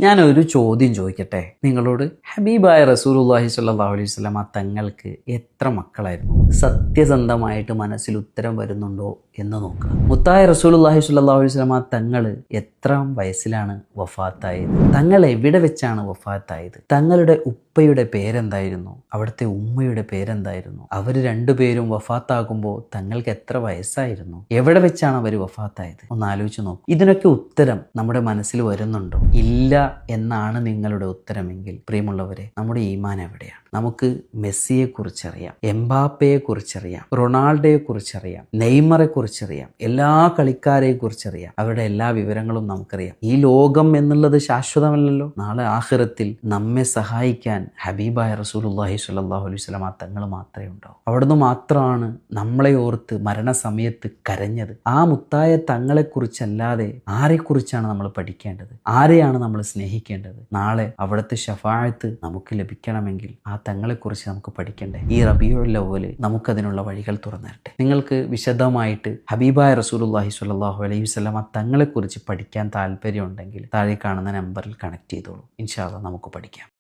ഞാനൊരു ചോദ്യം ചോദിക്കട്ടെ നിങ്ങളോട്. ഹബീബായ റസൂലുള്ളാഹി സ്വല്ലല്ലാഹു അലൈഹി വസല്ലം തങ്ങൾക്ക് എത്ര മക്കളായിരുന്നു? സത്യസന്ധമായിട്ട് മനസ്സിൽ ഉത്തരം വരുന്നുണ്ടോ എന്ന് നോക്കുക. മുത്തായ റസൂലുള്ളാഹി സ്വല്ലല്ലാഹു അലൈഹി വസല്ലം തങ്ങൾ എത്രാം വയസ്സിലാണ് വഫാത്തായത്? തങ്ങൾ എവിടെ വെച്ചാണ് വഫാത്തായത്? തങ്ങളുടെ ഉപ്പയുടെ പേരെന്തായിരുന്നു? അവിടുത്തെ ഉമ്മയുടെ പേരെന്തായിരുന്നു? അവർ രണ്ടുപേരും വഫാത്താകുമ്പോൾ തങ്ങൾക്ക് എത്ര വയസ്സായിരുന്നു? എവിടെ വെച്ചാണ് അവർ വഫാത്തായത്? ഒന്ന് ആലോചിച്ച് നോക്കൂ. ഇതിനൊക്കെ ഉത്തരം നമ്മുടെ മനസ്സിൽ വരുന്നുണ്ടോ? ഇല്ല എന്നാണ് നിങ്ങളുടെ ഉത്തരമെങ്കിൽ പ്രിയമുള്ളവരെ, നമ്മുടെ ഈമാൻ എവിടെയാണ്? നമുക്ക് മെസ്സിയെ കുറിച്ചറിയാം, എംബാപ്പയെ കുറിച്ചറിയാം, റൊണാൾഡോയെ കുറിച്ചറിയാം, നെയ്മറെ കുറിച്ചറിയാം, എല്ലാ കളിക്കാരെ കുറിച്ചറിയാം, അവരുടെ എല്ലാ വിവരങ്ങളും നമുക്കറിയാം. ഈ ലോകം എന്നുള്ളത് ശാശ്വതമല്ലല്ലോ. നാളെ ആഖിറത്തിൽ നമ്മെ സഹായിക്കാൻ ഹബീബായ റസൂലുള്ളാഹി സ്വല്ലല്ലാഹു അലൈഹി വസല്ലം തങ്ങൾ മാത്രമേ ഉണ്ടാവൂ. അവിടുന്ന് മാത്രമാണ് നമ്മളെ ഓർത്ത് മരണസമയത്ത് കരഞ്ഞത്. ആ മുത്തായ തങ്ങളെക്കുറിച്ചല്ലാതെ ആരെക്കുറിച്ചാണ് നമ്മൾ പഠിക്കേണ്ടത്? ആരെയാണ് നമ്മൾ സ്നേഹിക്കേണ്ടത്? നാളെ അവിടുത്തെ ശഫാഅത്ത് നമുക്ക് ലഭിക്കണമെങ്കിൽ ആ തങ്ങളെക്കുറിച്ച് നമുക്ക് പഠിക്കണ്ടേ? ഈ റബീഉൽ അവ്വൽ നമുക്കതിനുള്ള വഴികൾ തുറന്നു. നിങ്ങൾക്ക് വിശദമായിട്ട് ഹബീബായ റസൂലുള്ളാഹി സ്വല്ലല്ലാഹു അലൈഹി വസല്ലം തങ്ങളെക്കുറിച്ച് പഠിക്കാൻ താല്പര്യമുണ്ടെങ്കിൽ താഴെ കാണുന്ന നമ്പറിൽ കണക്ട് ചെയ്തോളൂ. ഇൻഷാ അല്ലാഹ് നമുക്ക് പഠിക്കാം.